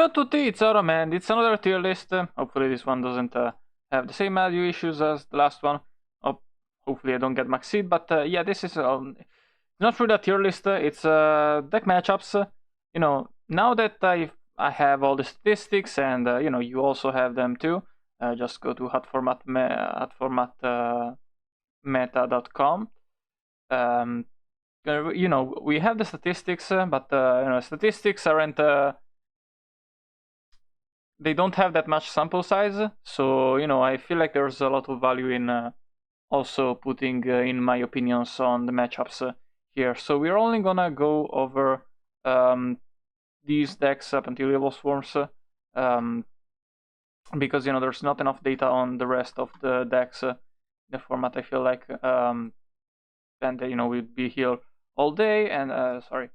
Ciao a tutti, it's Aurum and it's another tier list. Hopefully this one doesn't have the same audio issues as the last one. Hopefully I don't get maxed, but yeah, this is not really a tier list, it's deck matchups. Now that I have all the statistics and you also have them too, just go to hotformatmeta.com. We have the statistics, but statistics aren't they don't have that much sample size, so I feel like there's a lot of value in also putting in my opinions on the matchups here. So we're only gonna go over these decks up until Evilswarms, because there's not enough data on the rest of the decks in the format. I feel like and we'd be here all day and sorry.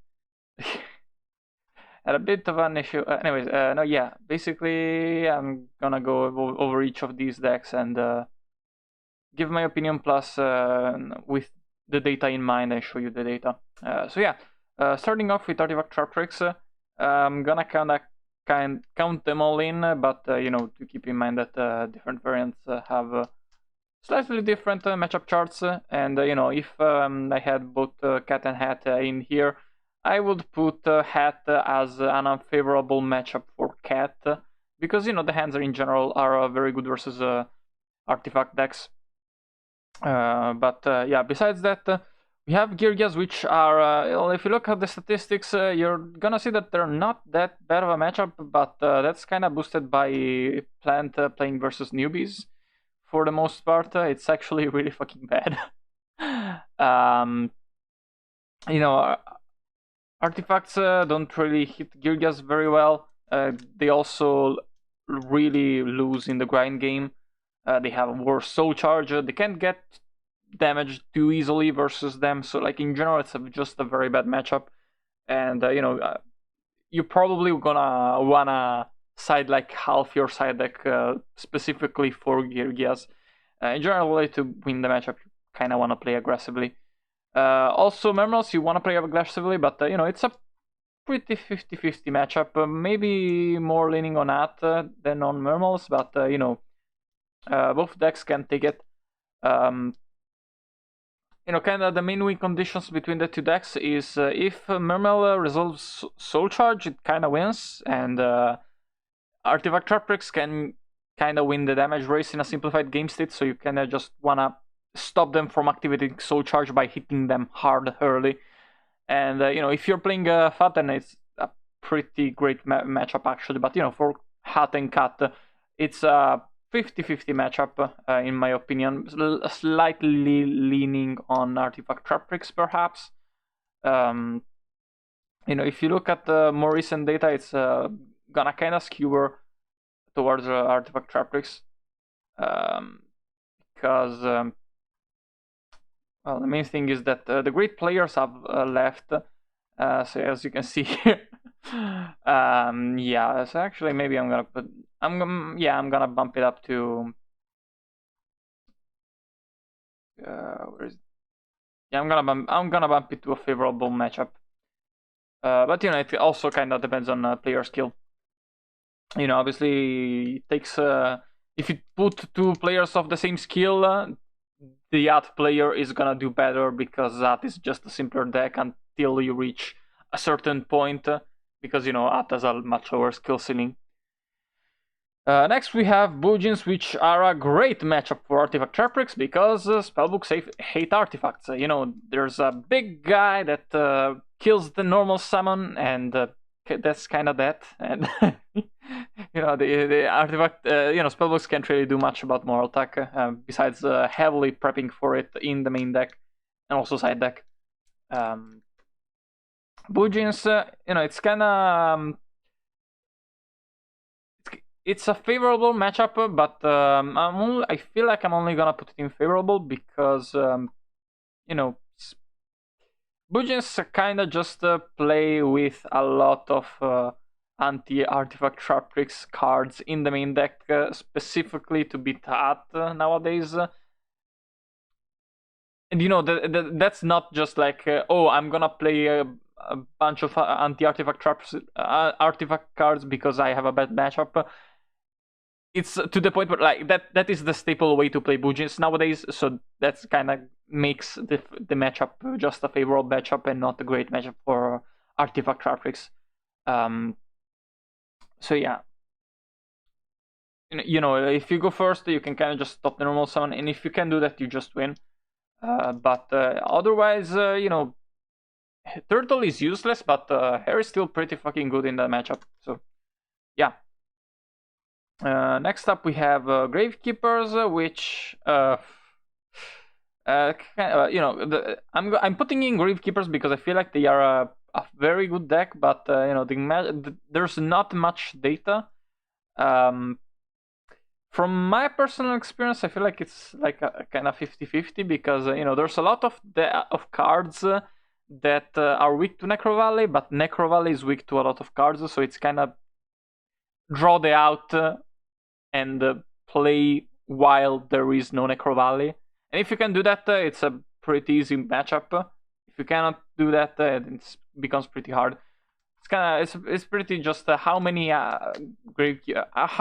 Had a bit of an issue. Anyways, no, yeah. Basically, I'm gonna go over each of these decks and give my opinion, plus with the data in mind, I show you the data. So yeah, starting off with Artifact Trap Tricks, I'm gonna count them all in, but to keep in mind that different variants have slightly different matchup charts, and if I had both Cat and Hat in here, I would put Hat as an unfavorable matchup for Cat, because the hands in general are very good versus artifact decks. But yeah, besides that, we have Geargias, which are, if you look at the statistics, you're gonna see that they're not that bad of a matchup, but that's kind of boosted by Plant playing versus newbies. For the most part, it's actually really fucking bad. Artifacts don't really hit Geargias very well. They also really lose in the grind game. They have worse soul charge. They can't get damaged too easily versus them. So, like, in general, it's just a very bad matchup. And you're probably gonna wanna side like half your side deck specifically for Geargias. In general, to win the matchup, you kind of want to play aggressively. Also, Mermails, you want to play aggressively, but it's a pretty 50-50 matchup. Maybe more leaning on At than on Mermails, but both decks can take it. Kind of the main win conditions between the two decks is if Mermail resolves Soul Charge, it kind of wins, and Artifact Trap Tricks can kind of win the damage race in a simplified game state, so you kind of just wanna stop them from activating Soul Charge by hitting them hard early. And if you're playing Fat, then it's a pretty great matchup actually. But for Hat and Cat, it's a 50-50 matchup in my opinion, slightly leaning on Artifact Trap Tricks perhaps. If you look at the more recent data, it's gonna kind of skew towards Artifact Trap Tricks, because well, the main thing is that the great players have left. So as you can see here, yeah. So actually, maybe I'm gonna bump it up to. Where is it? Yeah, I'm gonna bump it to a favorable matchup. But it also kind of depends on player skill. Obviously, it takes if you put two players of the same skill, the At player is gonna do better because At is just a simpler deck until you reach a certain point, because At has a much lower skill ceiling. Next we have Bujins, which are a great matchup for Artifact Trap Tricks because Spellbooks hate artifacts. There's a big guy that kills the normal summon, and that's kind of that. And the artifact, Spellbooks can't really do much about Moral Attack besides heavily prepping for it in the main deck and also side deck. Bujins, it's kind of it's a favorable matchup, but I feel like I'm only gonna put it in favorable because Bujins kind of just play with a lot of anti-artifact Trap Tricks cards in the main deck, specifically to beat At nowadays. And that's not just like, oh, I'm gonna play a bunch of anti-artifact traps, artifact cards because I have a bad matchup. It's to the point where like that is the staple way to play Bujins nowadays. So that's kind of makes the matchup just a favorable matchup and not a great matchup for artifact traffics. So yeah, you know, if you go first, you can kind of just stop the normal summon, and if you can do that, you just win. But otherwise, you know, Turtle is useless, but Hair is still pretty fucking good in the matchup. So yeah. Next up, we have Gravekeepers, which you know, I'm putting in Gravekeepers because I feel like they are a very good deck, but you know, there's not much data. From my personal experience, I feel like it's like a kind of 50-50 because you know, there's a lot of cards that are weak to Necro Valley, but Necro Valley is weak to a lot of cards, so it's kind of draw the out and play while there is no Necro Valley. And if you can do that, it's a pretty easy matchup. If you cannot do that, it becomes pretty hard. It's kind of it's pretty just how many how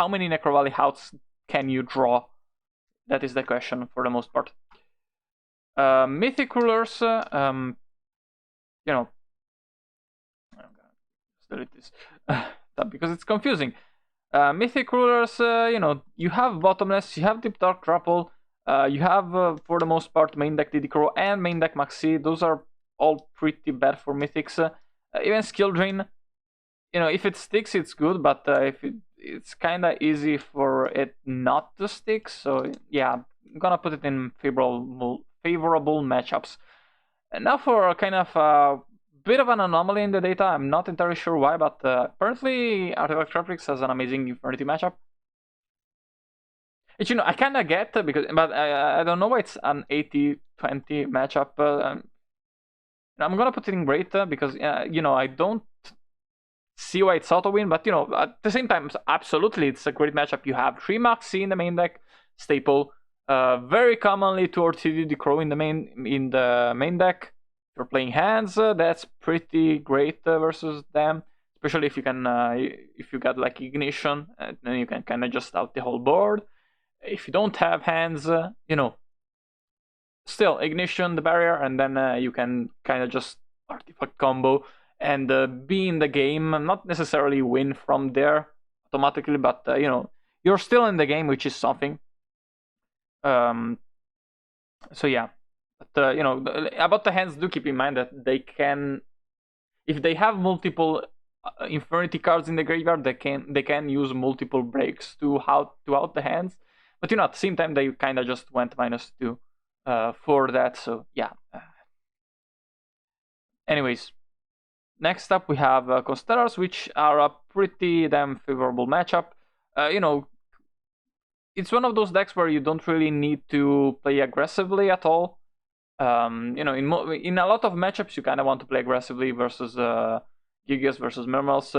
many Necro Valley outs can you draw? That is the question for the most part. Mythic Rulers, you know, I'm gonna delete this because it's confusing. Mythic Rulers, you know, you have Bottomless, you have Deep Dark Grapple, you have, for the most part, main deck DD Crow and main deck Maxi. Those are all pretty bad for Mythics. Even Skill Drain, you know, if it sticks, it's good, but if it's kind of easy for it not to stick. So yeah, I'm gonna put it in favorable matchups. And now for a kind of bit of an anomaly in the data. I'm not entirely sure why, but apparently Artifact Traffics has an amazing Infernity matchup. Which, you know, I kind of get, but I don't know why it's an 80-20 matchup. I'm gonna put it in great because, you know, I don't see why it's auto win, but, you know, at the same time, absolutely, it's a great matchup. You have 3 Maxi in the main deck, staple. Very commonly 2 or 3 DD Crow in the main deck. If you're playing hands, that's pretty great versus them, especially if you can if you got like Ignition, then you can kind of just out the whole board. If you don't have hands, you know, still Ignition the barrier, and then you can kind of just artifact combo and be in the game. Not necessarily win from there automatically, but you know, you're still in the game, which is something. So yeah. But, you know, about the hands, do keep in mind that they can, if they have multiple Infernity cards in the graveyard, they can use multiple breaks to out the hands. But, you know, at the same time, they kind of just went -2 for that. So yeah. Anyways, next up we have Constellars, which are a pretty damn favorable matchup. You know, it's one of those decks where you don't really need to play aggressively at all. You know, in a lot of matchups, you kind of want to play aggressively versus Geargias versus Mermails,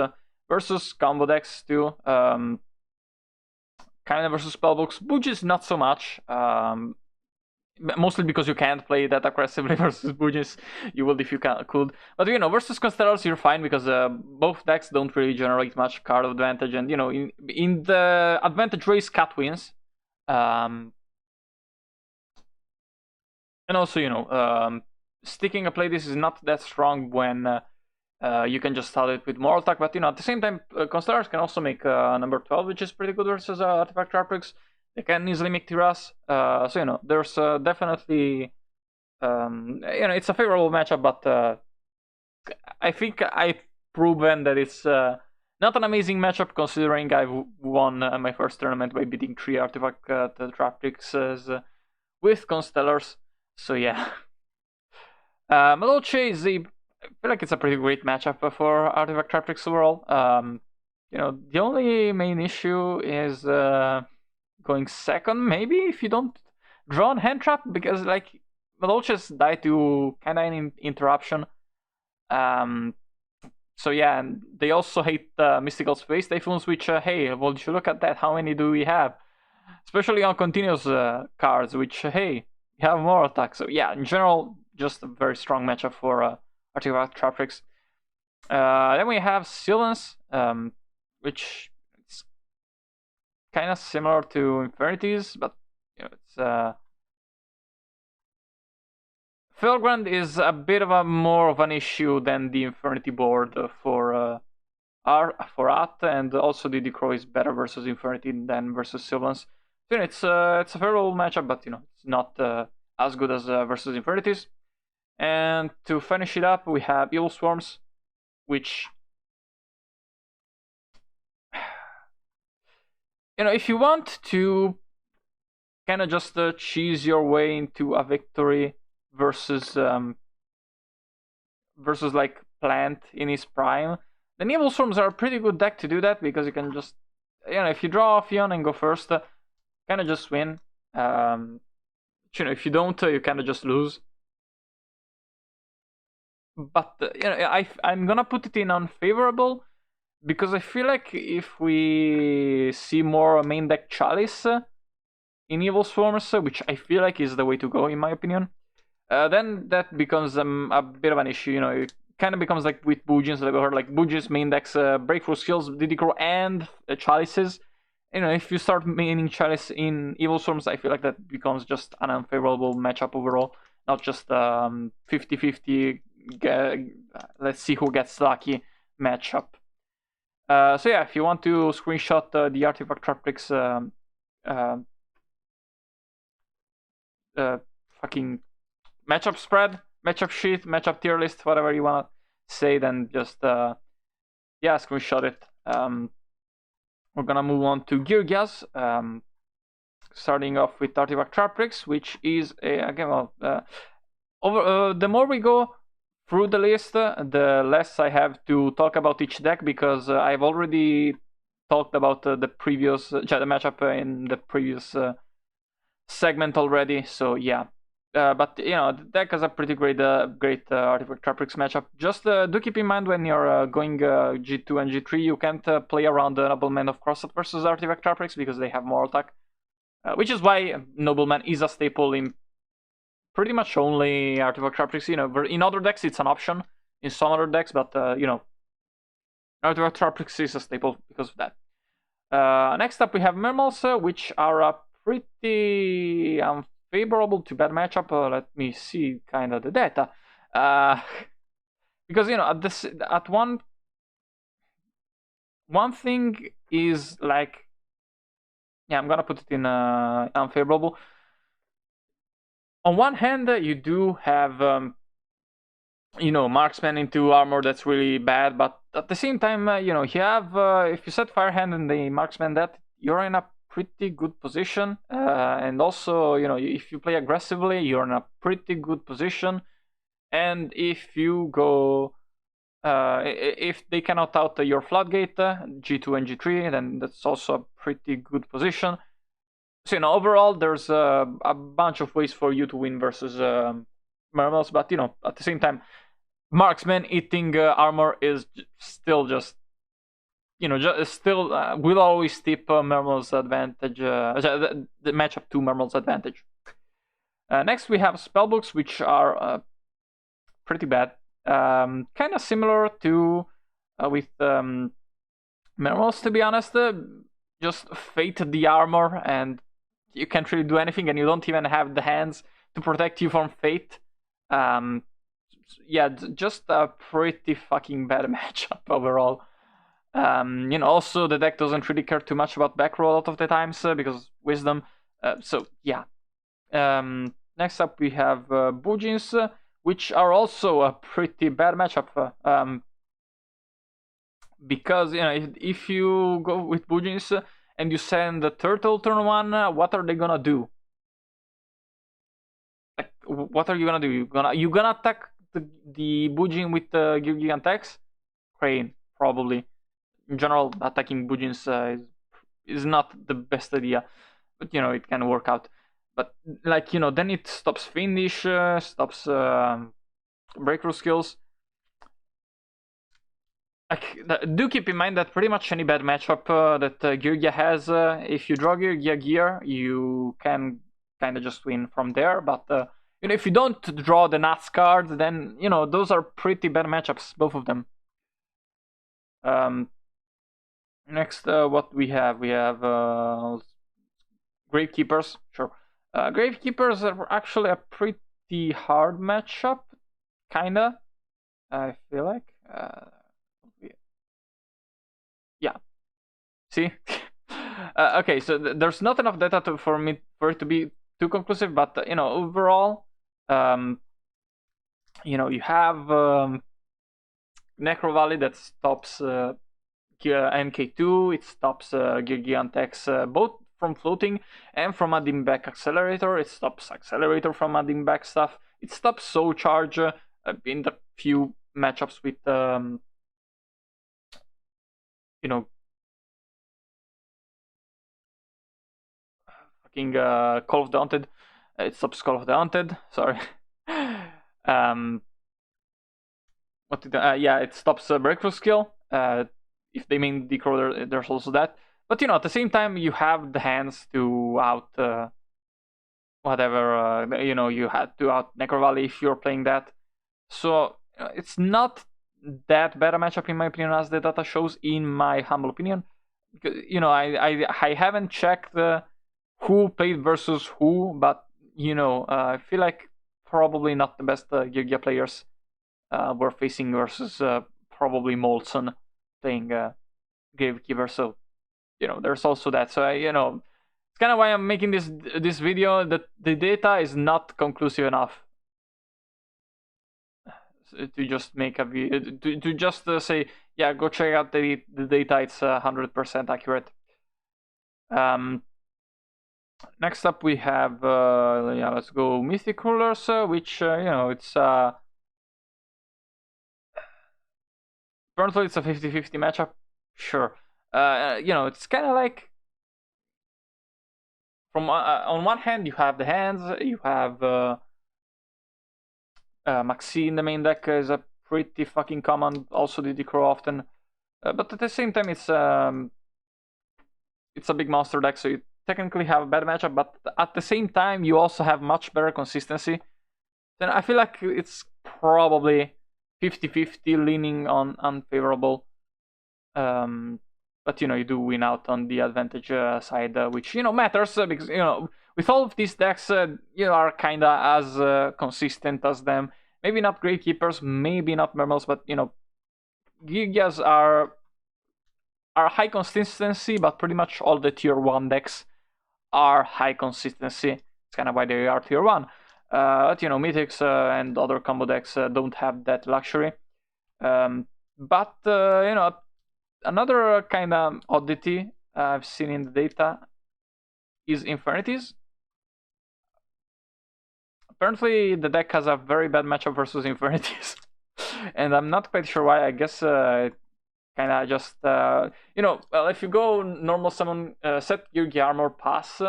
versus combo decks too. Kind of versus Spellbooks. Bujis not so much. Mostly because you can't play that aggressively versus Bujis. You would if you could. But, you know, versus Constellars, you're fine because both decks don't really generate much card advantage. And, you know, in the advantage race, Cat wins. And also, you know, sticking a play this is not that strong when you can just start it with more attack. But, you know, at the same time, Constellars can also make number 12, which is pretty good versus Artifact Traptrix. They can easily make Tiras. So, you know, there's definitely, you know, it's a favorable matchup, but I think I've proven that it's not an amazing matchup considering I've won my first tournament by beating 3 Artifact Traptrixes with Constellars. So yeah. Madolche is I feel like it's a pretty great matchup for Artifact Traptrix overall. You know, the only main issue is going second, maybe, if you don't draw on hand trap, because like Madolches die to kind of an interruption. So yeah, and they also hate Mystical Space Typhoons, which hey, well, you look at that, how many do we have? Especially on continuous cards, which hey, you have more attack. So yeah, in general, just a very strong matchup for Artifact Traptrix. Then we have Sylvans, which is kind of similar to Inferniti's, but it's Felgrand is a bit of a more of an issue than the Infernity board for At, and also the Crow is better versus Infernity than versus Sylvans. So it's a favorable matchup, but it's not as good as versus Infernities. And to finish it up, we have Evilswarms, which if you want to kind of just cheese your way into a victory versus like Plant in his prime, then Evilswarms are a pretty good deck to do that, because you can just if you draw Ophion and go first, kind of just win. If you don't, you kind of just lose. But I'm gonna put it in unfavorable, because I feel like if we see more main deck Chalice in Evilswarms, which I feel like is the way to go in my opinion, then that becomes a bit of an issue. It kind of becomes like with Bujins, like Bujins main decks, Breakthrough Skills, Didicro, and Chalices. If you start maining Chalice in Evilswarms, I feel like that becomes just an unfavorable matchup overall, not just 50-50. Let's see who gets lucky matchup. So yeah, if you want to screenshot the Artifact Traptrix fucking matchup spread, matchup sheet, matchup tier list, whatever you want to say, then just screenshot it. We're gonna move on to Geargias, starting off with Artifact Traptrix, which is again, the more we go through the list, the less I have to talk about each deck, because I've already talked about the previous the matchup in the previous segment already. So yeah, but the deck has a pretty great Artifact Traptrix matchup. Just do keep in mind, when you're going G2 and G3, you can't play around the Nobleman of Crosset versus Artifact Traptrix, because they have more attack, which is why Nobleman is a staple in pretty much only Artifact Traptrix. In other decks it's an option, in some other decks, but Artifact Traptrix is a staple because of that. Next up we have Mermails, which are a pretty unfavorable to bad matchup. Let me see kind of the data, because at one thing is like, I'm gonna put it in unfavorable. On one hand, you do have marksman into armor that's really bad, but at the same time, you have if you set Firehand in the marksman, that you're in a pretty good position, and also if you play aggressively, you're in a pretty good position. And if you go if they cannot out your Floodgate, G2 and G3, then that's also a pretty good position. So overall, there's a bunch of ways for you to win versus Mermails, but at the same time, marksman eating armor is still just will always tip Mermail's advantage, the matchup to Mermail's advantage. Next we have Spellbooks, which are pretty bad, kind of similar to with Mermails, to be honest. Just fate the armor, and you can't really do anything, and you don't even have the hands to protect you from fate. Just a pretty fucking bad matchup overall. Also the deck doesn't really care too much about back row a lot of the times, because wisdom. So yeah. Next up we have Bujins, which are also a pretty bad matchup. Because if you go with Bujins and you send the turtle turn 1, what are they gonna do? Like, what are you gonna do? You gonna attack the Bujin with the Geargia attacks? Crane, probably. In general, attacking Bujins is not the best idea, but it can work out. But then it stops Fiendish, stops Breakthrough Skills. Do keep in mind that pretty much any bad matchup that Geargia has, if you draw Geargia gear, you can kind of just win from there. But if you don't draw the Nuts card, then those are pretty bad matchups, both of them. Next, what we have Gravekeepers. Sure, Gravekeepers are actually a pretty hard matchup, kinda. I feel like. Yeah. See. Okay, so there's not enough data for it to be too conclusive, but overall, you have Necro Valley that stops MK2. It stops Geargia attacks both from floating and from adding back accelerator. It stops accelerator from adding back stuff. It stops soul charge in the few matchups with fucking Call of the Haunted. It stops Call of the Haunted. Sorry. What did yeah, it stops breakthrough skill. If they main decoder, there's also that. But at the same time, you have the hands to out whatever you had to out Necro Valley if you're playing that. So it's not that bad a matchup in my opinion, as the data shows, in my humble opinion. Because I haven't checked who played versus who, but I feel like probably not the best Geargia players were facing versus probably Molson playing Gravekeeper. So there's also that. So it's kind of why I'm making this video. That the data is not conclusive enough to just make a video, to just say, yeah, go check out the data. It's 100% accurate. Next up we have let's go Mythic Rulers, which it's currently it's a 50-50 matchup. Sure. It's kind of like, from on one hand you have the hands, you have Maxi in the main deck is a pretty fucking common, also the Crow often, but at the same time it's a big monster deck, so you technically have a bad matchup, but at the same time you also have much better consistency. Then I feel like it's probably 50-50, leaning on unfavorable. But you do win out on the advantage side, which matters, because with all of these decks, are kinda as consistent as them. Maybe not Gravekeepers, maybe not Mermails, but Gigas are high consistency, but pretty much all the tier 1 decks are high consistency. It's kind of why they are tier 1. But Mythics and other combo decks don't have that luxury. But another kind of oddity I've seen in the data is Infernitities. Apparently the deck has a very bad matchup versus Infernitities. And I'm not quite sure why. I guess kind of just well, if you go normal summon, set Geargia armor, pass,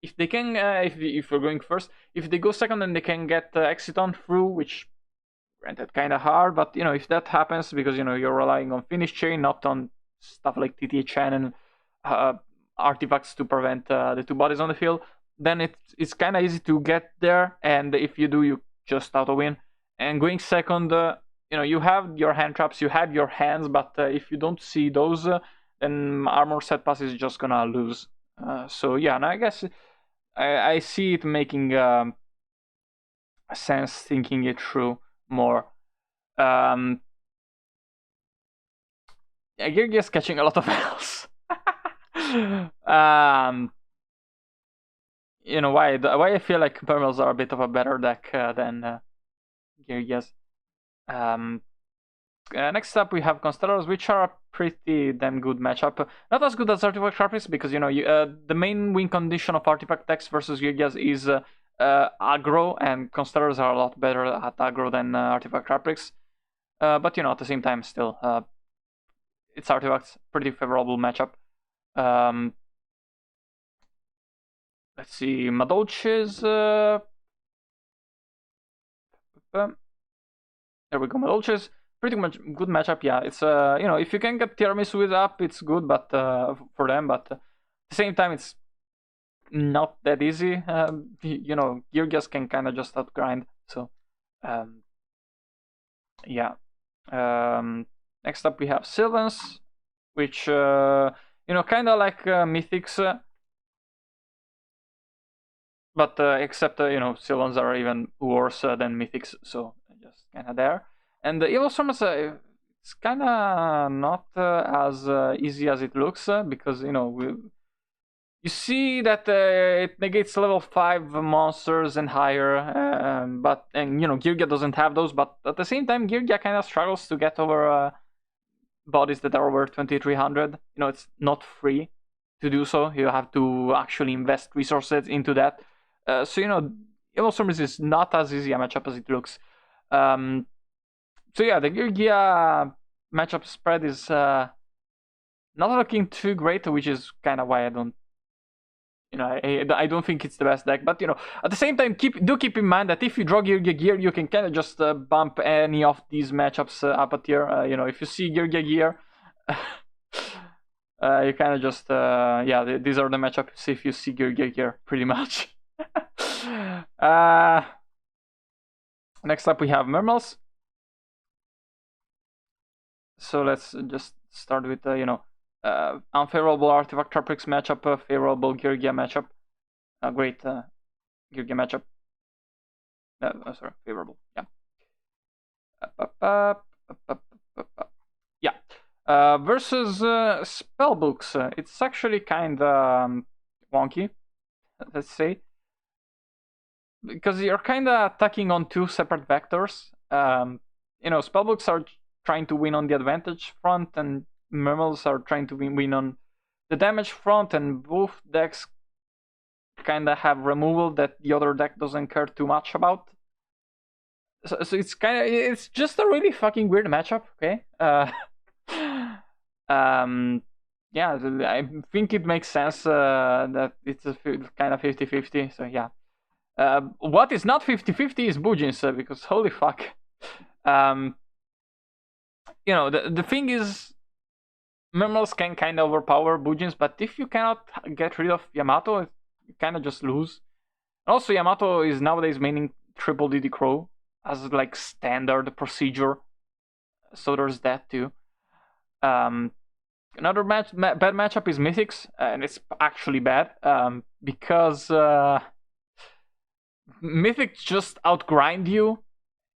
if they can, if you're going first, if they go second, then they can get exit on through, which granted kind of hard, but if that happens, because you're relying on finish chain, not on stuff like TTHN and artifacts to prevent the two bodies on the field, then it's kind of easy to get there, and if you do, you just auto win. And going second, you have your hand traps, you have your hands, but if you don't see those, then armor set pass is just gonna lose. So yeah, and I guess I see it making sense, thinking it through more. Yeah, Geargia's catching a lot of L's. Why I feel like Mermails are a bit of a better deck than Geargia's. Next up we have Constellars, which are a pretty damn good matchup. Not as good as Artifact Harpies, because the main win condition of Artifact decks versus Geargia's is aggro, and Constellars are a lot better at aggro than Artifact Harpies. But at the same time, still, it's Artifacts, pretty favorable matchup. Let's see, Madolche's. There we go, Madolche's pretty much good matchup. Yeah, it's if you can get Tiramisu with up, it's good, but for them. But at the same time, it's not that easy. Geargias can kind of just outgrind. So, yeah. Next up we have Sylvans, which you know, kind of like Mythics, but except you know, Sylvans are even worse than Mythics, so just kind of there. And the Evilswarm is it's kind of not as easy as it looks because you know you see that it negates level 5 monsters and higher, and you know, Geargia doesn't have those, but at the same time Geargia kind of struggles to get over bodies that are over 2300. You know, it's not free to do so. You have to actually invest resources into that. So you know, Evilswarm is not as easy a matchup as it looks. So yeah, the Geargia matchup spread is not looking too great, which is kind of why I don't, you know, I don't think it's the best deck. But you know, at the same time, keep in mind that if you draw Geargia Gear, you can kind of just bump any of these matchups up a tier. You know, if you see Geargia Gear, you kind of just yeah, these are the matchups if you see Geargia Gear, pretty much. Next up we have Mermails. So let's just start with you know, unfavorable Artifact Tropics matchup, favorable Geargia matchup. Great Geargia matchup. Sorry, favorable. Yeah. Yeah. Versus Spellbooks, it's actually kind of wonky, let's say, because you're kind of attacking on two separate vectors. You know, Spellbooks are trying to win on the advantage front, and Mermails are trying to win on the damage front, and both decks kind of have removal that the other deck doesn't care too much about. So it's just a really fucking weird matchup. Okay. Yeah, I think it makes sense that it's a kind of 50-50. So yeah. What is not 50-50 is Bujin's, because holy fuck. You know, the thing is, Mermails can kind of overpower Bujins, but if you cannot get rid of Yamato, you kind of just lose. Also, Yamato is nowadays maining triple DD Crow as like standard procedure, so there's that too. Another bad matchup is Mythics, and it's actually bad because Mythics just outgrind you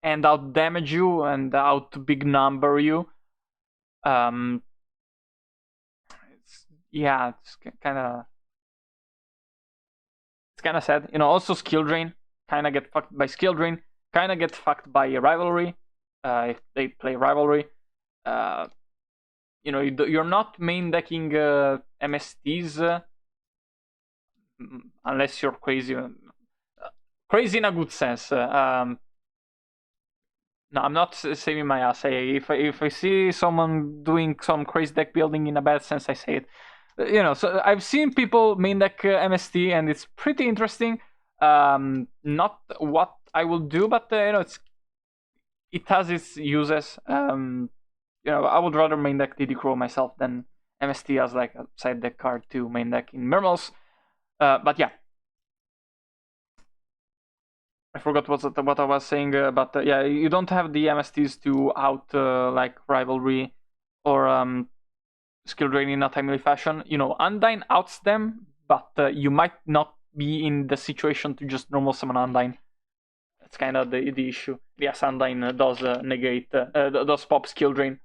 and out damage you and out big number you. It's kind of sad. You know, also skill drain, kind of get fucked by skill drain, kind of get fucked by rivalry. If they play rivalry, you know, you're not main decking MSTs unless you're crazy. Crazy in a good sense. No, I'm not saving my ass. If I see someone doing some crazy deck building in a bad sense, I say it. You know, so I've seen people main deck MST, and it's pretty interesting. Not what I will do, but you know, it has its uses. You know, I would rather main deck DD Crow myself than MST as like a side deck card to main deck in Mermails. But yeah, I forgot what I was saying. But yeah, you don't have the MSTs to out like rivalry or skill drain in a timely fashion. You know, Undyne outs them, but you might not be in the situation to just normal summon Undyne. That's kind of the issue. Yes, Undyne does negate, does pop skill drain.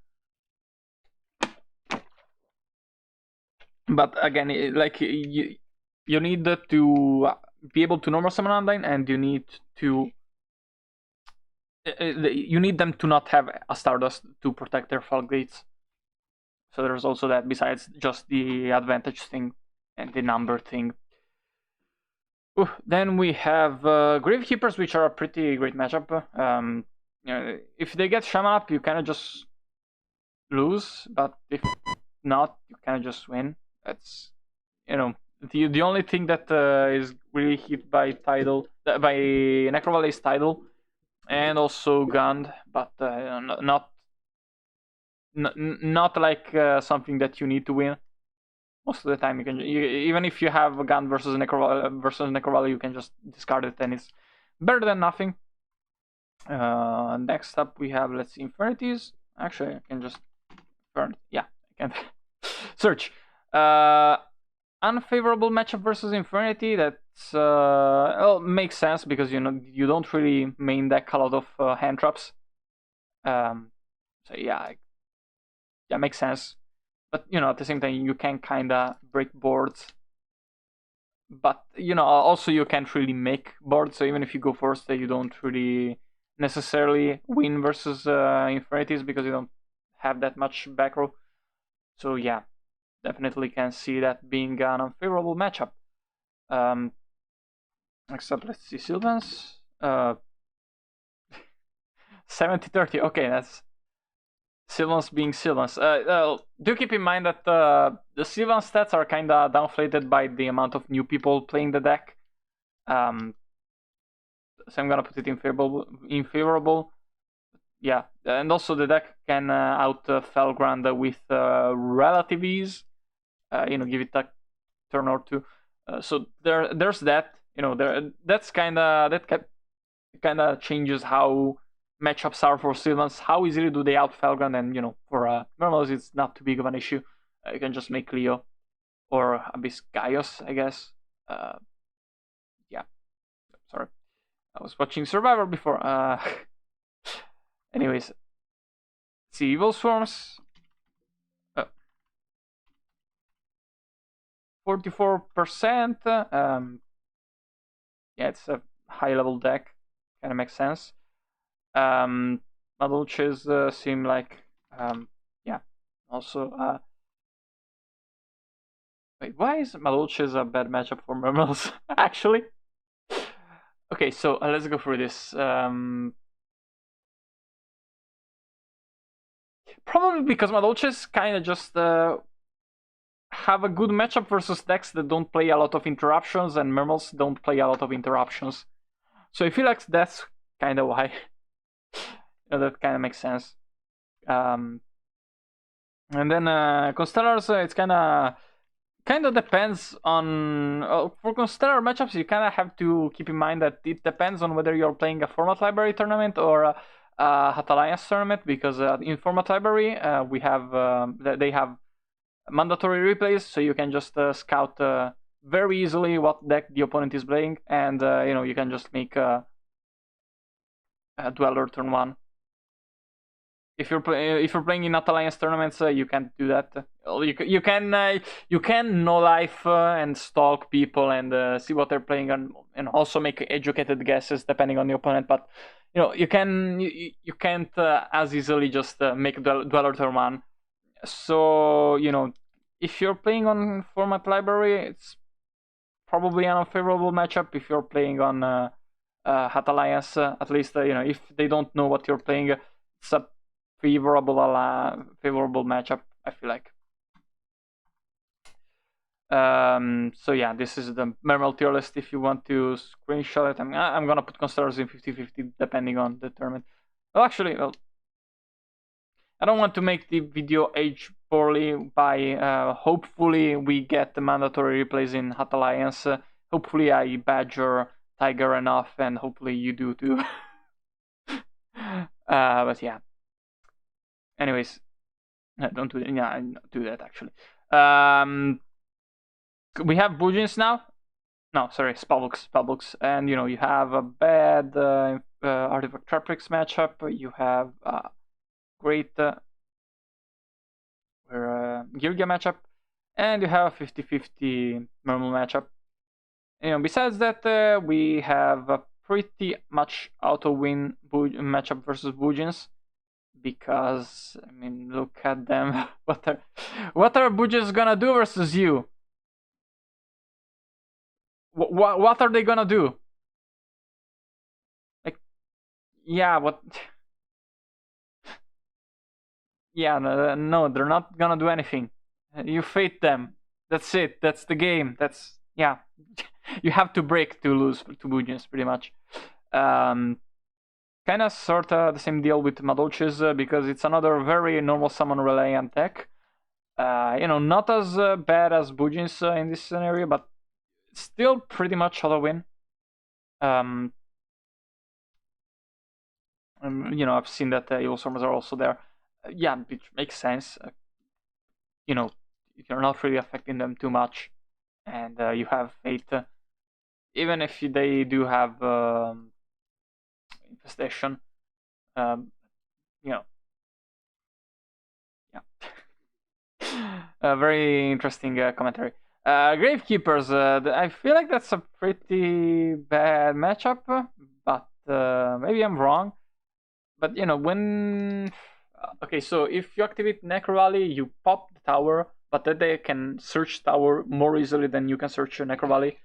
But again, like you need to be able to normal summon Undyne, and you need to you need them to not have a Stardust to protect their floodgates. So there's also that, besides just the advantage thing and the number thing. Then we have Gravekeepers, which are a pretty great matchup. You know, if they get Shaman up, you kind of just lose, but if not, you kind of just win. That's, you know, the only thing that is really hit by Tidal, by Necrovalley is Tidal, and also Gund, but not like something that you need to win. Most of the time, even if you have a Gund versus Necrovalley, you can just discard it, and it's better than nothing. Next up, we have, let's see, Infernity. Actually, I can just Yeah, I can't search. Unfavorable matchup versus Infernity. That's well, makes sense because you don't really main deck a lot of hand traps. So yeah, yeah, makes sense. But at the same time, you can kinda break boards. But also you can't really make boards. So even if you go first, you don't really necessarily win versus Infinities because you don't have that much back row. So yeah, definitely can see that being an unfavorable matchup. Except let's see Sylvans. 70-30. Okay, that's Sylvans being Sylvans. Do keep in mind that the Sylvan stats are kind of downflated by the amount of new people playing the deck. So I'm gonna put it in favorable. Yeah, and also the deck can out Felgrand with relative ease. Give it a turn or two. So there's that. That's kind of changes how matchups are for Sylvans. How easily do they out Felgrand? And for Mermails, it's not too big of an issue. You can just make Leo or Abyss Gaios, I guess. Yeah, sorry. I was watching Survivor before. Anyways, see Evilswarms. 44%. Yeah, it's a high level deck. Kind of makes sense. Madolches seem like, yeah. Also, wait, why is Madolches a bad matchup for Mermails? Actually. Okay, so let's go through this. Probably because Madolches kind of just have a good matchup versus decks that don't play a lot of interruptions, and Mermails don't play a lot of interruptions. So I feel like that's kind of why. That kind of makes sense. And then Constellars, it's kind of depends on for Constellar matchups. You kind of have to keep in mind that it depends on whether you're playing a format library tournament or a Hat Alliance tournament, because in format library we have they have mandatory replays, so you can just scout very easily what deck the opponent is playing, and you can just make a Dweller turn 1. If you're playing in not alliance tournaments, you can't do that. You can no life and stalk people and see what they're playing, and also make educated guesses depending on the opponent. But you can't as easily just make Dweller turn 1. So if you're playing on format library, it's probably an unfavorable matchup. If you're playing on Hat Alliance, at least if they don't know what you're playing, it's a favorable matchup, I feel like. So yeah, this is the Mermail tier list. If you want to screenshot it, I'm gonna put Constellars in 50-50 depending on the tournament. Well, actually, I don't want to make the video age poorly by hopefully we get the mandatory replays in Hat Alliance. Hopefully I badger Tiger enough, and hopefully you do too. But yeah. Anyways, don't do that. Yeah, I do that actually. We have Bujins now. No, sorry, Spellbooks, and you have a bad Artifact Traprix matchup. You have a great Geargia matchup, and you have a 50-50 Mermail matchup. Besides that, we have a pretty much auto win matchup versus Bujins. Because look at them. what are Bujins gonna do versus you? What are they gonna do? Like, yeah, what? Yeah, no, they're not gonna do anything. You fate them. That's it. That's the game. Yeah. You have to break to lose to Bujins, pretty much. Kind of sort of the same deal with Madolches because it's another very normal summon reliant deck. Not as bad as Bujins in this scenario, but still pretty much auto win. I've seen that Evilswarms are also there. Yeah, which makes sense. you know, you're not really affecting them too much, and you have Fate. Even if they do have Infestation, you know, yeah. Very interesting commentary. Gravekeepers, I feel like that's a pretty bad matchup, but maybe I'm wrong. But you know, when okay, so if you activate Necro Valley, you pop the tower, but then they can search tower more easily than you can search your Necro Valley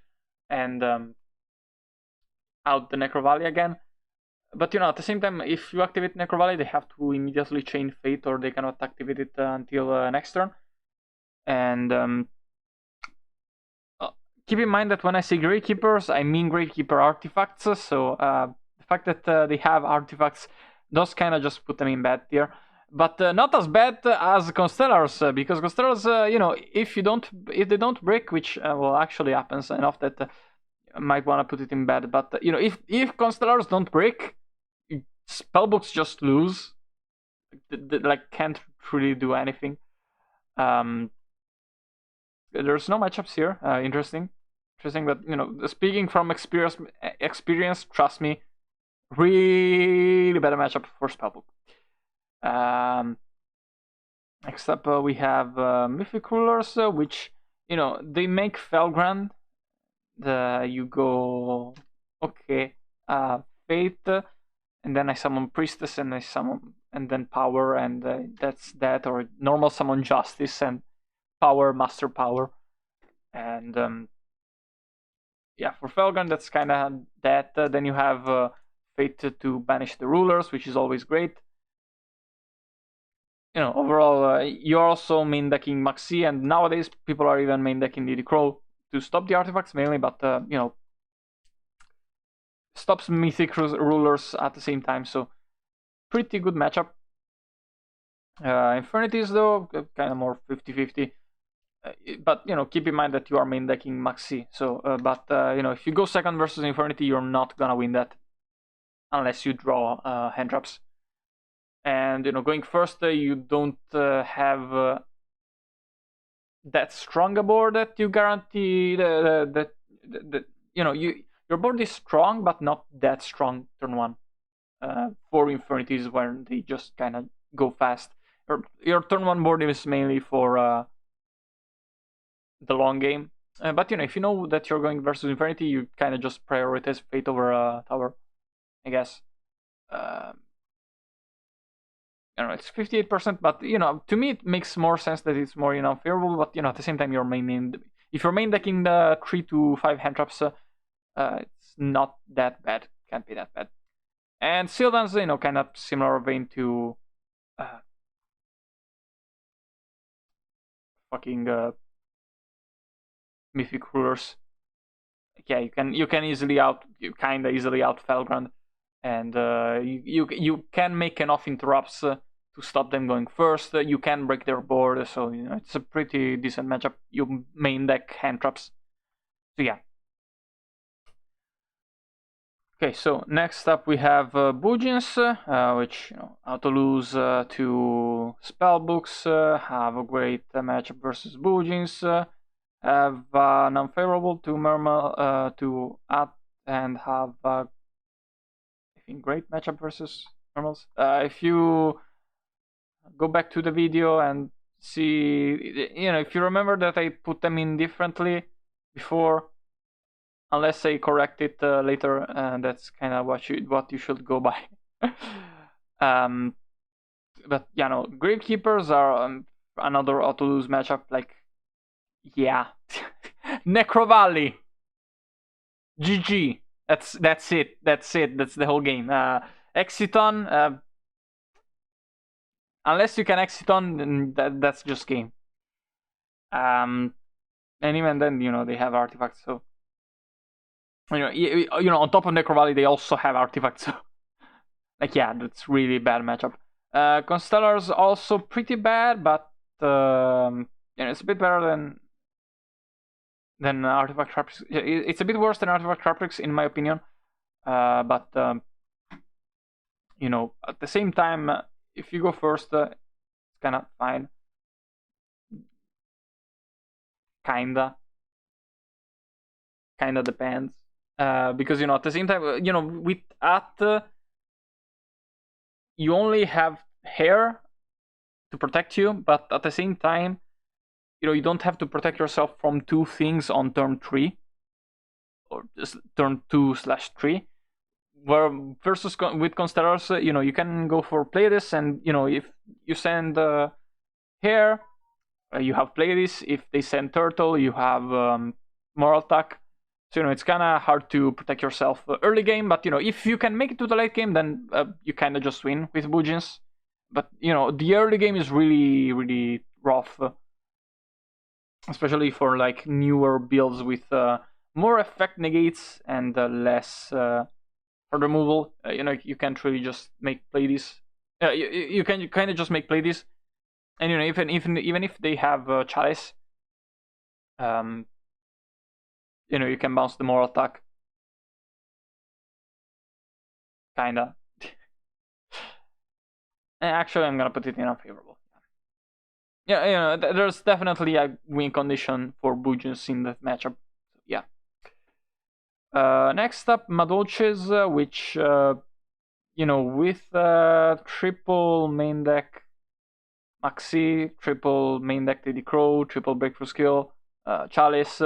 and out the Necro Valley again. But you know, at the same time, if you activate Necro Valley, they have to immediately chain Fate, or they cannot activate it until next turn. And keep in mind that when I say Gravekeepers, I mean Gravekeeper artifacts. So the fact that they have artifacts does kind of just put them in bad tier, but not as bad as Constellars, because Constellars, you know, if they don't break, which well actually happens enough that might want to put it in bad. But you know, if Constellars don't break, Spellbooks just lose. Like can't really do anything. There's no matchups here. Interesting, but you know, speaking from experience, trust me, really bad matchup for Spellbook. Next up, we have Mythic Rulers, which you know they make Felgrand. You go okay, Fate, and then I summon Priestess, and I summon and then Power, and that's that, or normal summon Justice and Power, Master Power, and yeah, for Felgrand that's kind of that. Then you have Fate to banish the rulers, which is always great. You know, overall, you're also main decking Maxi, and nowadays people are even main decking Diddy Crow to stop the artifacts mainly, but you know, stops Mythic Rulers at the same time, so pretty good matchup. Infernity is though kind of more 50-50. But you know, keep in mind that you are main decking Maxi. So, but you know, if you go second versus Infernity, you're not gonna win that unless you draw hand traps. And you know, going first, you don't have that strong a board that you guarantee that you know your board is strong, but not that strong turn one. For Infernity is where they just kind of go fast. Your turn one board is mainly for the long game. But you know, if you know that you're going versus Infernity, you kind of just prioritize Fate over Tower, I guess. I don't know, it's 58%, but you know, to me it makes more sense that it's more, you know, favorable. But you know, at the same time, if you're main decking the 3 to 5 hand traps, it's not that bad. Can't be that bad. And Sylvan's, you know, kind of similar vein to fucking Mythic Rulers. Yeah, you can easily out Felgrand, and you can make enough interrupts to stop them going first. You can break their board, so you know it's a pretty decent matchup. You main deck hand traps, so yeah. Okay, so next up we have Bujins, which you know auto lose to Spellbooks, have a great matchup versus Bujins. Have an unfavorable to Mermail to add, and have I think great matchup versus Mermails. If you go back to the video and see, you know, if you remember that I put them in differently before, unless I correct it later, that's kind of what you should go by. But yeah, no, Gravekeepers are another auto lose matchup. Like, yeah, Necro Valley, GG. That's it. That's the whole game. Exiton, unless you can Exiton, then that's just game. And even then, you know, they have artifacts. So you know, on top of Necro Valley, they also have artifacts. So like, yeah, that's really bad matchup. Constellar's also pretty bad, but you know, it's a bit better than Artifact Trappix. It's a bit worse than Artifact Trappix in my opinion. But you know, at the same time, if you go first, it's kind of fine. kinda depends. Because at the same time, with you only have hair to protect you, but at the same time, you don't have to protect yourself from two things on turn 3 or turn 2/3. Where versus with Constellars, you can go for play this, and if you send hair, you have play this. If they send turtle, you have moral attack. So it's kind of hard to protect yourself early game, but if you can make it to the late game, then you kind of just win with Bujins. But the early game is really, really rough, especially for like newer builds with more effect negates and less for removal. You can't really just make play this. You can kind of just make play this, and even if they have chalice, you can bounce the moral attack. Kinda. Actually, I'm gonna put it in unfavorable. Yeah, there's definitely a win condition for Bujins in that matchup. Yeah. Next up, Madolches, which with triple main deck Maxi, triple main deck TD Crow, triple breakthrough skill, Chalice.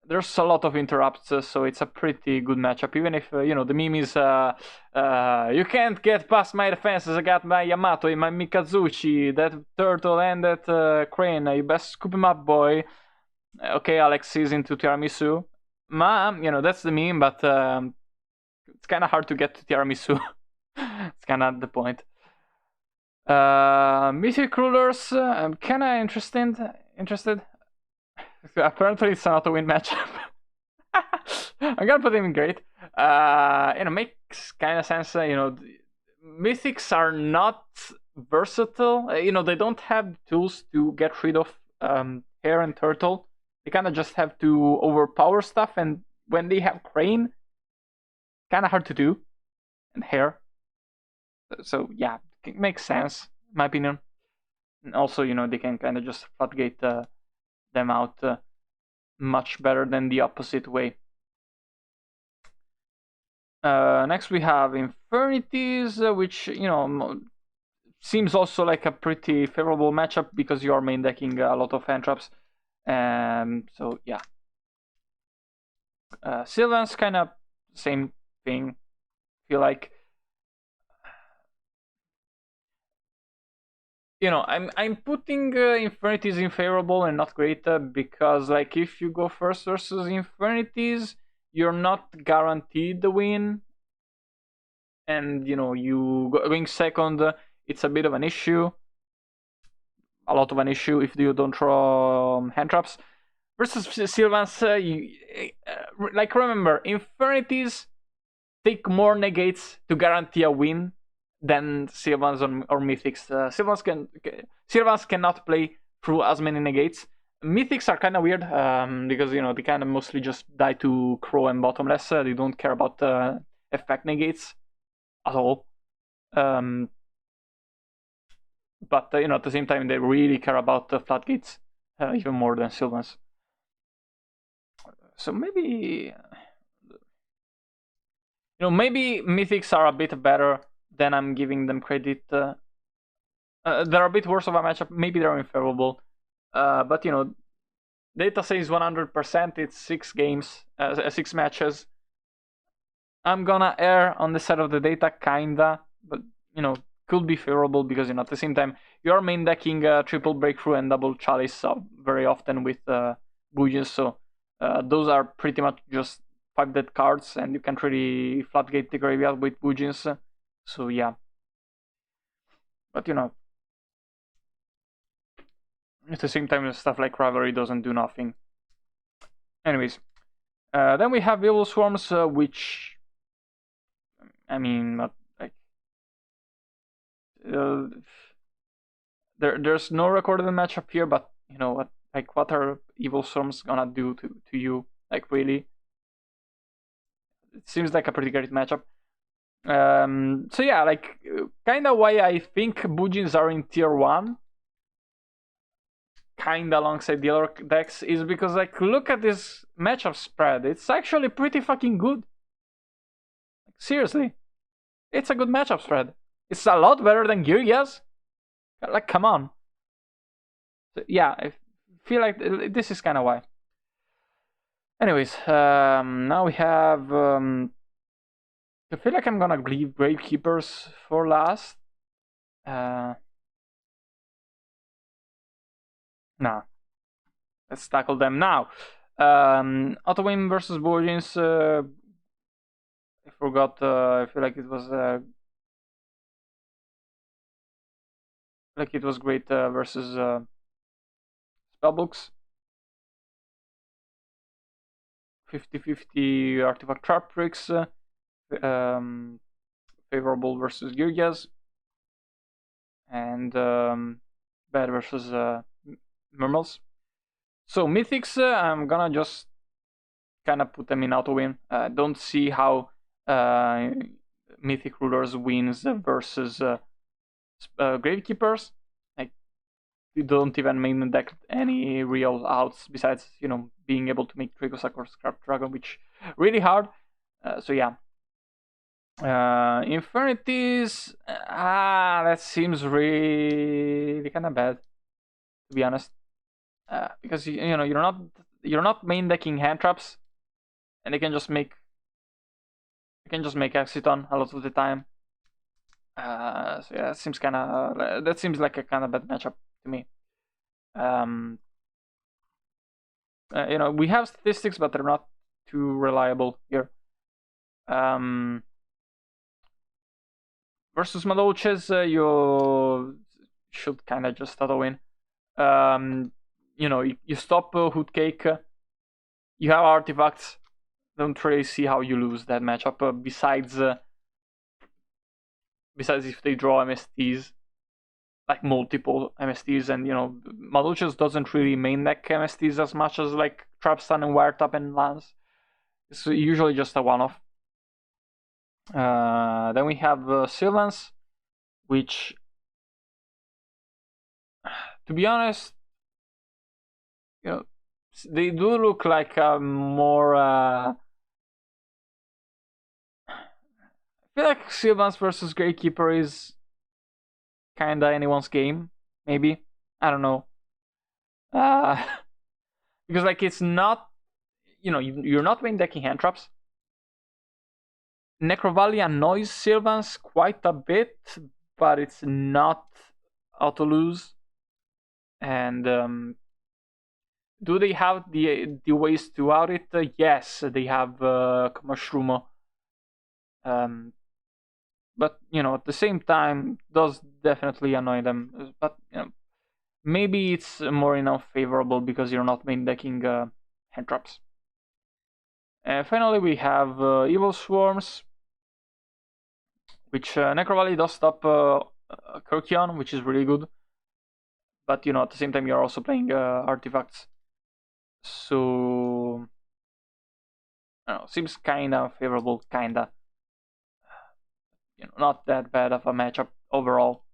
There's a lot of interrupts, so it's a pretty good matchup. Even if the meme is you can't get past my defenses. I got my Yamato, my Mikazuchi, that turtle, and that crane. You best scoop him up, boy. Okay, Alex is into tiramisu. That's the meme, but it's kind of hard to get to tiramisu. It's kind of the point. Mythic Rulers, I'm kind of interested. Apparently, it's an auto-win matchup. I'm gonna put him in great. Makes kind of sense. Mythics are not versatile. They don't have tools to get rid of hair and turtle. They kind of just have to overpower stuff, and when they have crane, kind of hard to do, and hair. So yeah, it makes sense, in my opinion. And also, they can kind of just floodgate them out much better than the opposite way. Next we have Infernities, which seems also like a pretty favorable matchup because you are main decking a lot of hand traps. So yeah. Sylvan's kind of same thing. Feel like I'm putting Infernities in favorable and not great because like if you go first versus Infernities, you're not guaranteed the win, and you going second, it's a bit of an issue, a lot of an issue if you don't draw hand traps. Versus Sylvans, like remember, Infernities take more negates to guarantee a win than Sylvans or Mythics. Sylvans cannot play through as many negates. Mythics are kind of weird because they kind of mostly just die to Crow and Bottomless. They don't care about effect negates at all. But at the same time, they really care about the floodgates even more than Sylvans. So maybe maybe Mythics are a bit better than I'm giving them credit. They're a bit worse of a matchup. Maybe they're unfavorable. But data says 100%. It's 6 games, 6 matches. I'm gonna err on the side of the data, kinda, but could be favorable because at the same time you're main decking triple breakthrough and double chalice very often with Bujin, so those are pretty much just 5 dead cards, and you can't really floodgate the graveyard with Bujins. So yeah, but at the same time stuff like Rivalry doesn't do nothing. Anyways, then we have Evilswarms, which I mean, like there's no recorded matchup here, but what? Like, what are Evilswarms gonna do to you? Like, really? It seems like a pretty great matchup. So yeah, like, kind of why I think Bujins are in tier 1. kinda alongside the other decks is because, like, look at this matchup spread. It's actually pretty fucking good. Seriously, it's a good matchup spread. It's a lot better than Geargia's. Like, come on. So, yeah, I feel like this is kind of why. Anyways, now we have. I feel like I'm gonna leave Gravekeepers for last. Nah, let's tackle them now. Autowin versus Bujin's. I forgot. I feel like it was. Like it was great versus Spellbooks. 50-50 artifact trap tricks. Favorable versus Geargia's. And bad versus Mermails. So Mythics, I'm gonna just kind of put them in auto win. Don't see how Mythic Rulers wins versus Gravekeepers. Like, you don't even main deck any real outs besides, you know, being able to make Trigosak or Scrap Dragon, which really hard. So yeah. Infernities, that seems really kind of bad, to be honest. Because you know you're not main decking hand traps, and they can just make Exiton a lot of the time. So yeah, that seems like a kind of bad matchup to me. You know, we have statistics, but they're not too reliable here. Versus Madolches, you should kind of just auto win. You know, you stop Hoodcake. You have artifacts. Don't really see how you lose that matchup. Besides if they draw MSTs, like multiple MSTs, and you know, Madolches doesn't really main deck MSTs as much as like Trapstun and Wiretap and Lance. It's usually just a one-off. Then we have Sylvans, which, to be honest, you know, they do look like a more. I feel like Sylvans versus Gravekeeper is kinda anyone's game, maybe. I don't know. Because like it's not, you know, you're not main decking hand traps. Necrovalley annoys Sylvans quite a bit, but it's not auto lose. And do they have the ways to out it? Yes, they have Mushroom. But you know, at the same time, does definitely annoy them. But you know, maybe it's more enough favorable because you're not main decking hand traps. And finally, we have Evilswarms, which Necrovalley does stop Kirkion, which is really good. But you know, at the same time, you're also playing artifacts, so I don't know, seems kinda favorable, kinda. You know, not that bad of a matchup overall.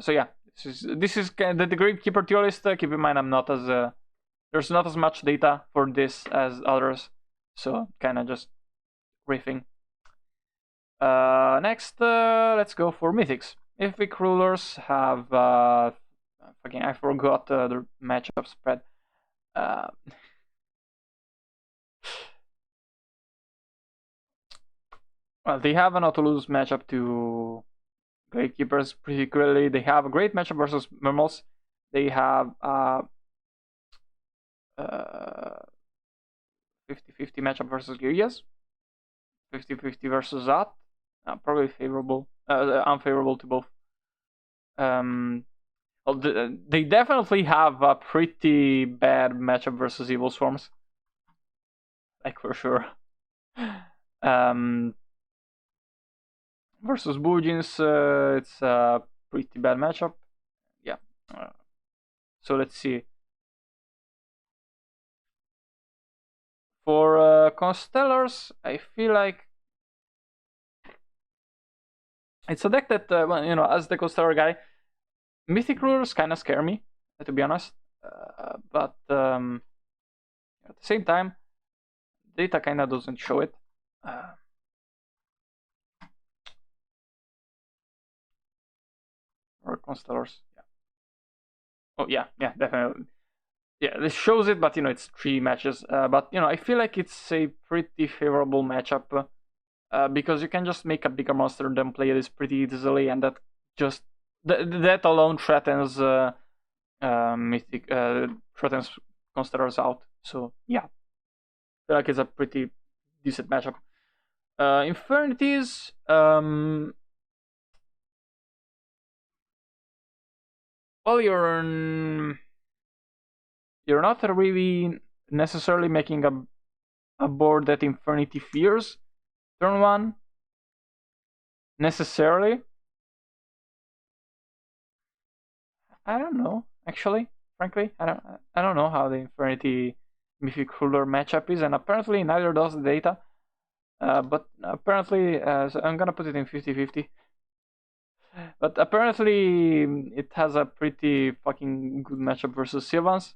So yeah, this is kind of the Gravekeeper tier list. Keep in mind, I'm not as there's not as much data for this as others, so kind of just riffing. Next, let's go for Mythics. Mythic Rulers have fucking, I forgot the matchup spread. Well, they have an auto-lose matchup to Gravekeepers, particularly. They have a great matchup versus Mermails. They have 50-50 matchup versus Geargias. 50-50 versus that. Probably favorable, unfavorable to both. Well, they definitely have a pretty bad matchup versus Evilswarms. Like, for sure. Versus Bujins, it's a pretty bad matchup. Yeah. So let's see. For Constellars, I feel like it's a deck that, well, you know, as the Constellar guy, Mythic Rulers kind of scare me. to be honest. But at the same time, data kind of doesn't show it. Or Constellars, yeah. Oh yeah, definitely. Yeah, this shows it, but it's 3 matches. But I feel like it's a pretty favorable matchup because you can just make a bigger monster and then play this pretty easily, and that just that alone threatens Mythic threatens Constellars out. So yeah, I feel like it's a pretty decent matchup. Infernities, well, you're not really necessarily making a board that Infernity fears turn 1 necessarily. I don't know, actually. Frankly, I don't know how the Infernity Mythic Ruler matchup is, and apparently neither does the data. But apparently, so I'm gonna put it in 50-50. But apparently, it has a pretty fucking good matchup versus Sylvans,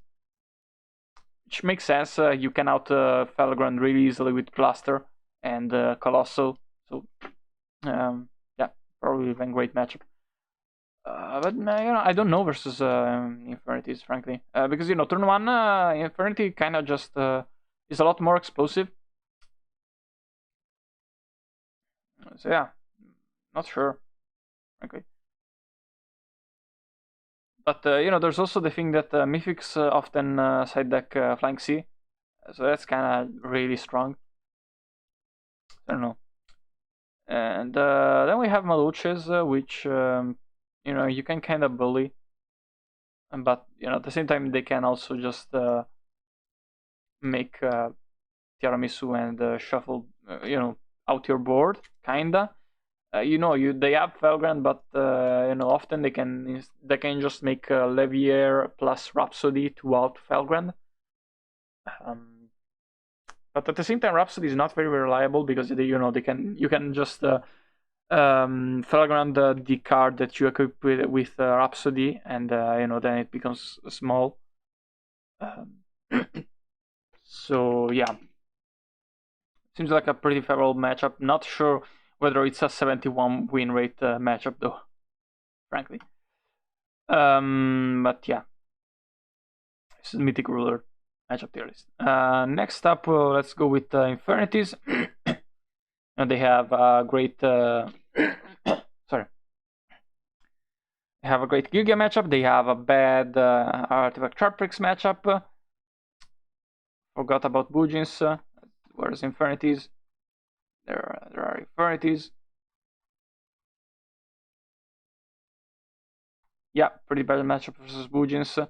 which makes sense. You can out Felgrand really easily with Cluster and Colossal. So, yeah, probably a great matchup. But I don't know versus Infernity, frankly, because turn 1 Infernity kind of just is a lot more explosive. So yeah, not sure, frankly. But there's also the thing that Mythics often side deck Flying Sea, so that's kind of really strong. I don't know. And then we have Madolches, which you can kind of bully, but at the same time they can also just make tiramisu and shuffle out your board, kinda. They have Felgrand, but often they can just make Levier plus Rhapsody to out Felgrand. But at the same time, Rhapsody is not very reliable because you can just Felgrand the card that you equip with Rhapsody, and then it becomes small. So yeah, seems like a pretty favorable matchup. Not sure whether it's a 71 win rate matchup though, frankly. But yeah, this is Mythic Ruler matchup tier list. Next up, let's go with Infernities. And they have a great sorry. They have a great Geargia matchup. They have a bad Artifact Sharprix matchup. Forgot about Bujins. Where's Infernity? There are Infernity. Yeah, pretty bad matchup versus Bujins.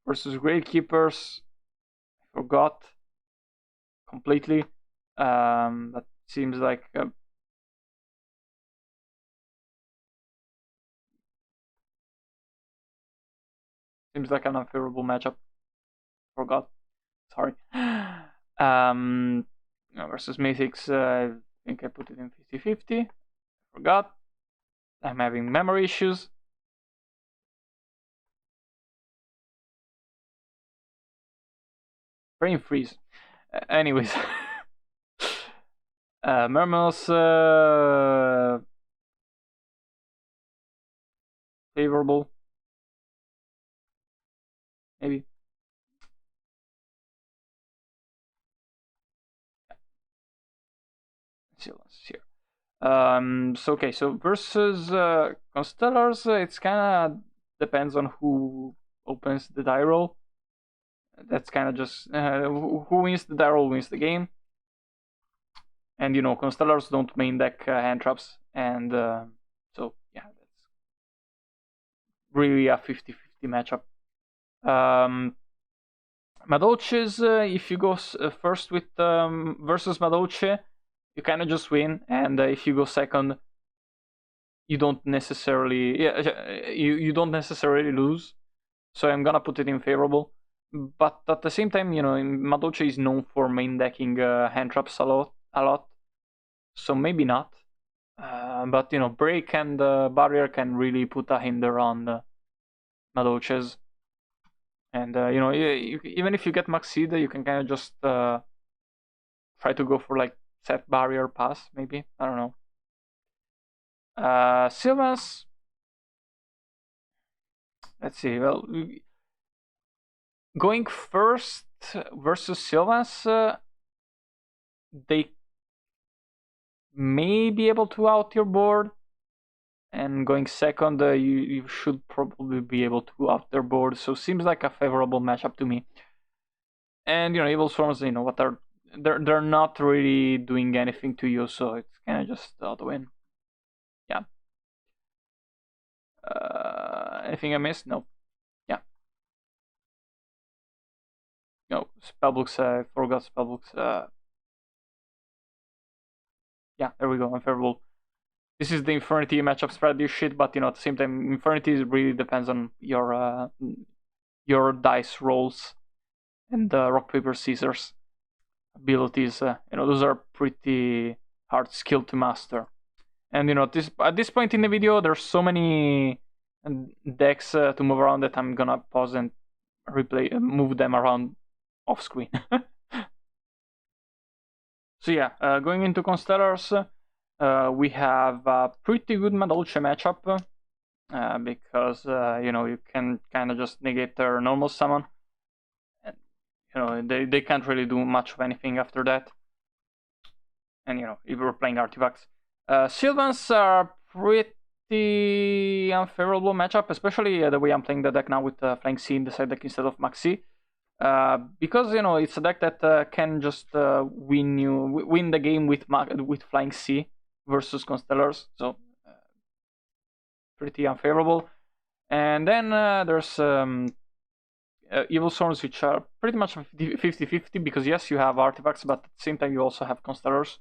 Versus Gravekeepers, I forgot completely. That seems like an unfavorable matchup. Forgot. Sorry. Versus Mythics, I think I put it in 50-50. Forgot. I'm having memory issues. Brain freeze. Anyways. Mermail's favorable. Maybe. Sylvan's here. So versus Constellars, it's kind of depends on who opens the die roll. That's kind of just who wins the die roll wins the game. And Constellars don't main deck hand traps, and so yeah, that's really a 50-50 matchup. Madolche's, if you go first with versus Madolche, you kind of just win, and if you go second, you don't necessarily you don't necessarily lose. So I'm gonna put it in favorable. But at the same time, Madolche is known for main decking hand traps a lot. So maybe not. But you know, break and barrier can really put a hinder on the Madolches. And you know, even if you get max seed, you can kind of just try to go for like set barrier pass, maybe. I don't know. Sylvans. Let's see. Well, going first versus Sylvans, they may be able to out your board, and going second, you should probably be able to out their board. So seems like a favorable matchup to me. And you know, Evilswarms, you know what they're not really doing anything to you, so it's kind of just the win. Yeah. Anything I missed? No. Yeah. No. Spellbooks. I forgot spellbooks. Yeah. There we go. Unfavorable. This is the Infernity matchup strategy shit, but you know, at the same time, Infernity really depends on your dice rolls and rock paper scissors abilities. You know, those are pretty hard skill to master. And you know, at this point in the video, there's so many decks to move around that I'm gonna pause and move them around off screen. So yeah, going into Constellars, we have a pretty good Madolche matchup because you know, you can kind of just negate their normal summon, and you know, they can't really do much of anything after that. And you know, if we're playing artifacts, Sylvans are pretty unfavorable matchup, especially the way I'm playing the deck now with Flying Sea in the side deck instead of Maxi. Because you know, it's a deck that can just win the game with Flying Sea versus Constellars, so pretty unfavorable. And then there's Evilswarms, which are pretty much 50-50, because yes, you have artifacts, but at the same time you also have Constellars.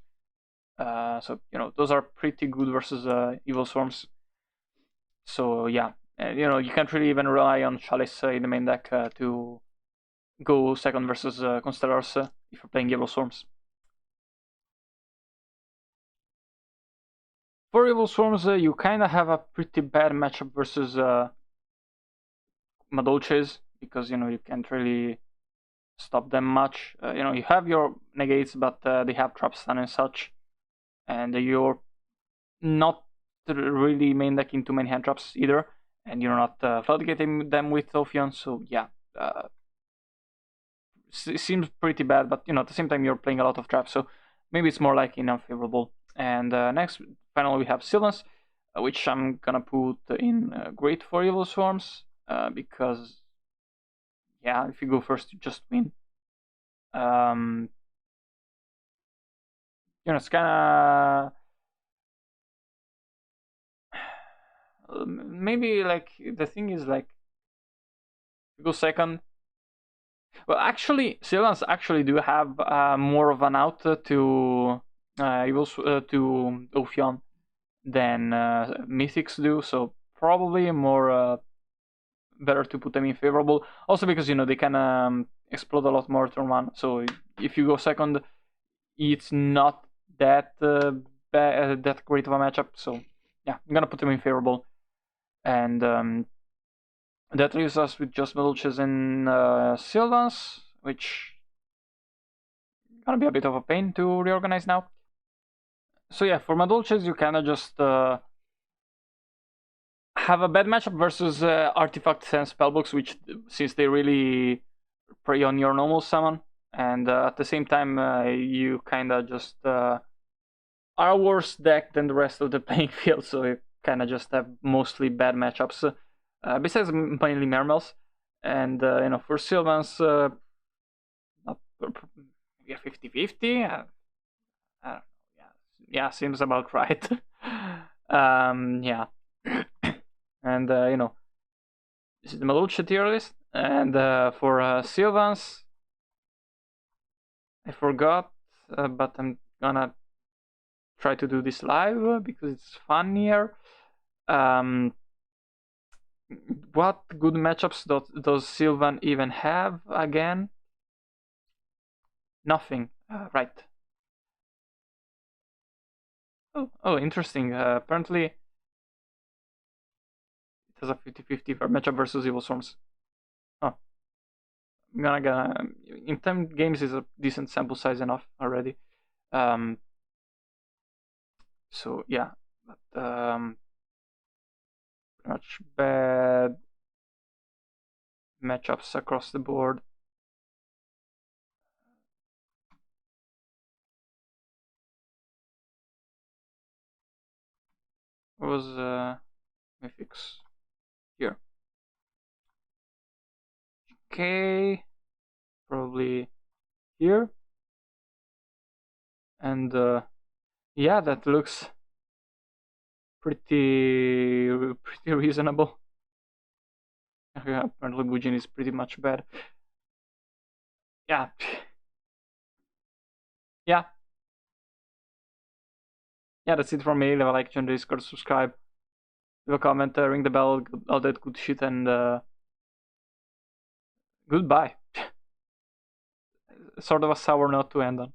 So you know, those are pretty good versus Evilswarms. So yeah, you know, you can't really even rely on Chalice in the main deck to go second versus Constellars if you're playing Evilswarms. For Evilswarms, you kind of have a pretty bad matchup versus Madolches, because you know, you can't really stop them much. You know, you have your negates, but they have trap stun and such, and you're not really main decking too many hand traps either, and you're not floodgating them with Ophion, so yeah, seems pretty bad. But you know, at the same time, you're playing a lot of traps, so maybe it's more like unfavorable. And next, finally, we have Sylvans, which I'm gonna put in great for Evilswarms, because yeah, if you go first, you just win. You know, it's kind of maybe like the thing is like, you go second. Well, actually, Sylvans actually do have more of an out to to Ophion than Mythics do, so probably more better to put them in favorable. Also because you know, they can explode a lot more turn one. So if you go second, it's not that that great of a matchup. So yeah, I'm gonna put them in favorable, and that leaves us with just Madolches and Sylvans, which gonna be a bit of a pain to reorganize now. So yeah, for Madolches, you kind of just have a bad matchup versus artifacts and spellbooks, which, since they really prey on your normal summon, and at the same time you kind of just are a worse deck than the rest of the playing field, so you kind of just have mostly bad matchups, besides mainly Mermails. And you know, for Sylvans, maybe 50-50. I don't know. Yeah, seems about right. Yeah. And you know, this is the Madolche tier list. And for Sylvans, I forgot, but I'm gonna try to do this live because it's funnier. What good matchups does Sylvan even have again? Nothing. Right. Oh, interesting. Apparently, it has a 50-50 matchup versus Evilswarms. Oh, gonna in 10 games is a decent sample size enough already. Um, so yeah, but pretty much bad matchups across the board. What was Mythics here? Okay, probably here, and yeah, that looks pretty reasonable. Yeah, apparently Bujin is pretty much bad. Yeah, yeah, yeah. That's it from me. Leave a like, join the Discord, subscribe, leave a comment, ring the bell, all that good shit, and goodbye. Sort of a sour note to end on.